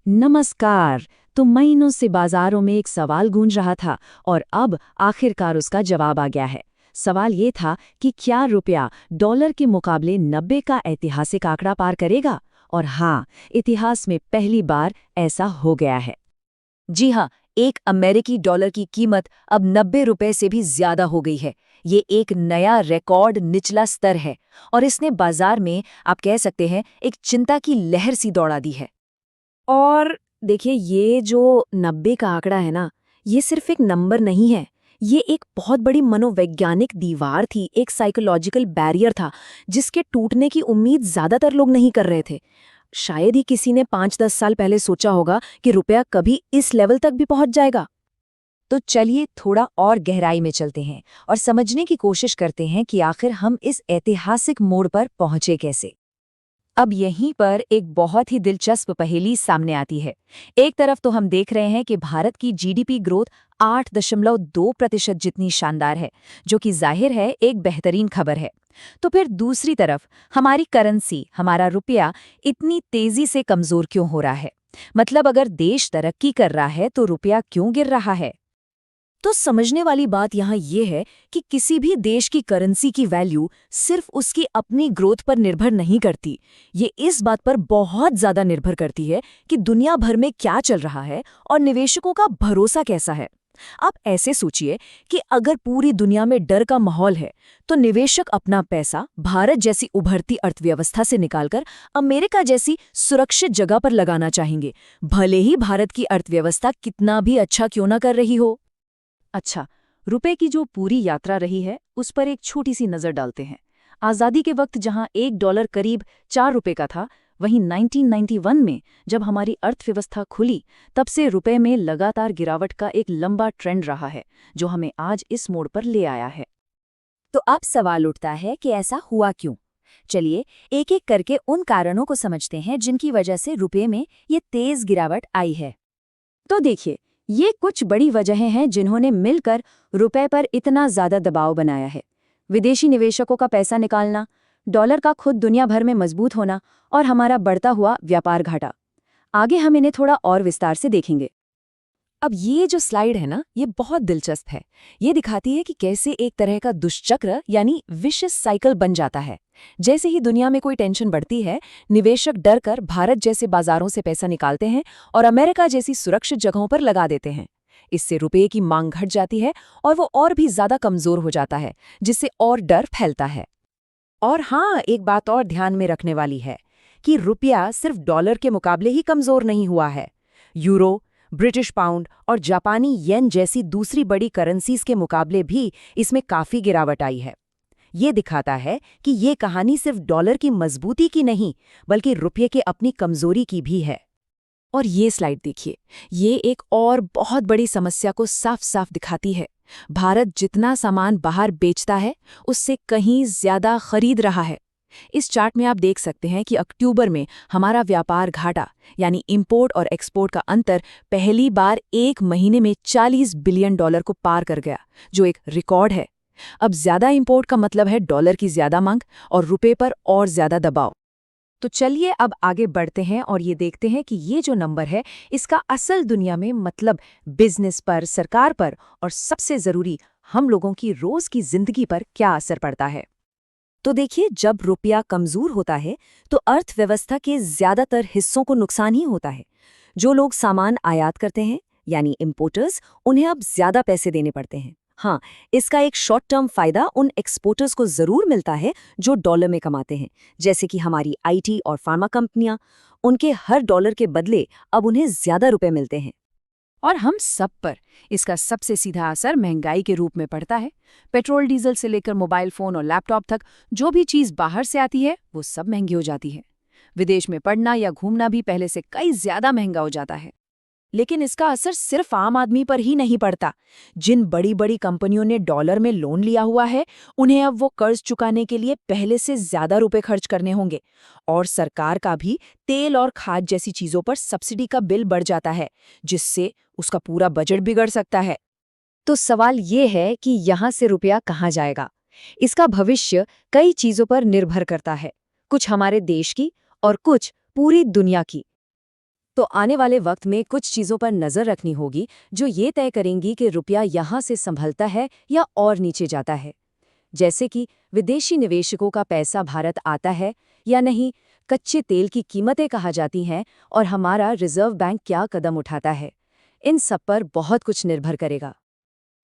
नमस्कार। तो महीनों से बाजारों में एक सवाल गूंज रहा था और अब आखिरकार उसका जवाब आ गया है। सवाल ये था कि क्या रुपया डॉलर के मुकाबले 90 का ऐतिहासिक आंकड़ा पार करेगा? और हाँ, इतिहास में पहली बार ऐसा हो गया है। जी हाँ, एक अमेरिकी डॉलर की कीमत अब 90 रुपए से भी ज्यादा हो गई है। ये एक नया रिकॉर्ड निचला स्तर है और इसने बाजार में आप कह सकते हैं एक चिंता की लहर सी दौड़ा दी है। और देखिए, ये जो 90 का आंकड़ा है ना, ये सिर्फ एक नंबर नहीं है। ये एक बहुत बड़ी मनोवैज्ञानिक दीवार थी, एक साइकोलॉजिकल बैरियर था, जिसके टूटने की उम्मीद ज्यादातर लोग नहीं कर रहे थे। शायद ही किसी ने 5-10 साल पहले सोचा होगा कि रुपया कभी इस लेवल तक भी पहुंच जाएगा। तो चलिए थोड़ा और गहराई में चलते हैं और समझने की कोशिश करते हैं कि आखिर हम इस ऐतिहासिक मोड़ पर पहुंचे कैसे। अब यहीं पर एक बहुत ही दिलचस्प पहेली सामने आती है। एक तरफ तो हम देख रहे हैं कि भारत की जीडीपी ग्रोथ 8.2% जितनी शानदार है, जो कि जाहिर है एक बेहतरीन खबर है। तो फिर दूसरी तरफ हमारी करेंसी, हमारा रुपया इतनी तेजी से कमजोर क्यों हो रहा है? मतलब अगर देश तरक्की कर रहा है तो रुपया क्यों गिर रहा है? तो समझने वाली बात यहाँ ये है कि किसी भी देश की करेंसी की वैल्यू सिर्फ उसकी अपनी ग्रोथ पर निर्भर नहीं करती। ये इस बात पर बहुत ज्यादा निर्भर करती है कि दुनिया भर में क्या चल रहा है और निवेशकों का भरोसा कैसा है। आप ऐसे सोचिए कि अगर पूरी दुनिया में डर का माहौल है, तो निवेशक अपना पैसा भारत जैसी उभरती अर्थव्यवस्था से निकालकर अमेरिका जैसी सुरक्षित जगह पर लगाना चाहेंगे, भले ही भारत की अर्थव्यवस्था कितना भी अच्छा क्यों ना कर रही हो। अच्छा, रुपए की जो पूरी यात्रा रही है उस पर एक छोटी सी नजर डालते हैं। आज़ादी के वक्त जहां $1 करीब 4 रुपए का था, वहीं 1991 में जब हमारी अर्थव्यवस्था खुली, तब से रुपए में लगातार गिरावट का एक लंबा ट्रेंड रहा है, जो हमें आज इस मोड़ पर ले आया है। तो अब सवाल उठता है कि ऐसा हुआ क्यों? चलिए एक एक करके उन कारणों को समझते हैं जिनकी वजह से रुपए में ये तेज गिरावट आई है। तो देखिए, ये कुछ बड़ी वजहें हैं जिन्होंने मिलकर रुपए पर इतना ज्यादा दबाव बनाया है। विदेशी निवेशकों का पैसा निकालना, डॉलर का खुद दुनिया भर में मजबूत होना और हमारा बढ़ता हुआ व्यापार घाटा। आगे हम इन्हें थोड़ा और विस्तार से देखेंगे। अब ये जो स्लाइड है ना, ये बहुत दिलचस्प है। ये दिखाती है कि कैसे एक तरह का दुष्चक्र यानी विशिष्ट साइकिल बन जाता है। जैसे ही दुनिया में कोई टेंशन बढ़ती है, निवेशक डर कर भारत जैसे बाजारों से पैसा निकालते हैं और अमेरिका जैसी सुरक्षित जगहों पर लगा देते हैं। इससे रुपये की मांग घट जाती है और वो और भी ज्यादा कमजोर हो जाता है, जिससे और डर फैलता है। और हाँ, एक बात और ध्यान में रखने वाली है कि रुपया सिर्फ डॉलर के मुकाबले ही कमजोर नहीं हुआ है। यूरो, ब्रिटिश पाउंड और जापानी येन जैसी दूसरी बड़ी करेंसीज के मुकाबले भी इसमें काफी गिरावट आई है। ये दिखाता है कि ये कहानी सिर्फ डॉलर की मजबूती की नहीं, बल्कि रुपये के अपनी कमजोरी की भी है। और ये स्लाइड देखिए, ये एक और बहुत बड़ी समस्या को साफ साफ दिखाती है। भारत जितना सामान बाहर बेचता है, उससे कहीं ज्यादा खरीद रहा है। इस चार्ट में आप देख सकते हैं कि अक्टूबर में हमारा व्यापार घाटा यानी इंपोर्ट और एक्सपोर्ट का अंतर पहली बार एक महीने में $40 बिलियन को पार कर गया, जो एक रिकॉर्ड है। अब ज्यादा इंपोर्ट का मतलब है डॉलर की ज्यादा मांग और रुपए पर और ज्यादा दबाव। तो चलिए अब आगे बढ़ते हैं और ये देखते हैं कि ये जो नंबर है, इसका असल दुनिया में मतलब बिजनेस पर, सरकार पर और सबसे जरूरी हम लोगों की रोज की जिंदगी पर क्या असर पड़ता है। तो देखिए, जब रुपया कमजोर होता है तो अर्थव्यवस्था के ज्यादातर हिस्सों को नुकसान ही होता है। जो लोग सामान आयात करते हैं यानी इंपोर्टर्स, उन्हें अब ज्यादा पैसे देने पड़ते हैं। हाँ, इसका एक शॉर्ट टर्म फायदा उन एक्सपोर्टर्स को जरूर मिलता है जो डॉलर में कमाते हैं, जैसे कि हमारी आईटी और फार्मा कंपनियां। उनके हर डॉलर के बदले अब उन्हें ज्यादा रुपए मिलते हैं। और हम सब पर इसका सबसे सीधा असर महंगाई के रूप में पड़ता है। पेट्रोल, डीजल से लेकर मोबाइल फोन और लैपटॉप तक जो भी चीज़ बाहर से आती है, वो सब महंगी हो जाती है। विदेश में पढ़ना या घूमना भी पहले से कई ज्यादा महंगा हो जाता है। लेकिन इसका असर सिर्फ आम आदमी पर ही नहीं पड़ता। जिन बड़ी बड़ी कंपनियों ने डॉलर में लोन लिया हुआ है, उन्हें अब वो कर्ज चुकाने के लिए पहले से ज्यादा रुपए खर्च करने होंगे। और सरकार का भी तेल और खाद जैसी चीजों पर सब्सिडी का बिल बढ़ जाता है, जिससे उसका पूरा बजट बिगड़ सकता है। तो सवाल ये है कि यहाँ से रुपया कहाँ जाएगा? इसका भविष्य कई चीजों पर निर्भर करता है, कुछ हमारे देश की और कुछ पूरी दुनिया की। तो आने वाले वक्त में कुछ चीज़ों पर नज़र रखनी होगी जो ये तय करेंगी कि रुपया यहाँ से संभलता है या और नीचे जाता है। जैसे कि विदेशी निवेशकों का पैसा भारत आता है या नहीं, कच्चे तेल की कीमतें कहाँ जाती हैं और हमारा रिजर्व बैंक क्या कदम उठाता है। इन सब पर बहुत कुछ निर्भर करेगा।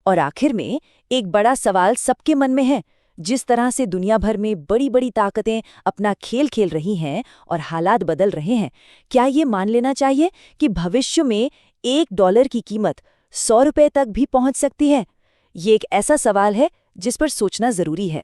और आखिर में एक बड़ा सवाल सबके मन में है, जिस तरह से दुनिया भर में बड़ी बड़ी ताकतें अपना खेल खेल रही हैं और हालात बदल रहे हैं, क्या ये मान लेना चाहिए कि भविष्य में $1 की कीमत $100 तक भी पहुंच सकती है? ये एक ऐसा सवाल है जिस पर सोचना जरूरी है।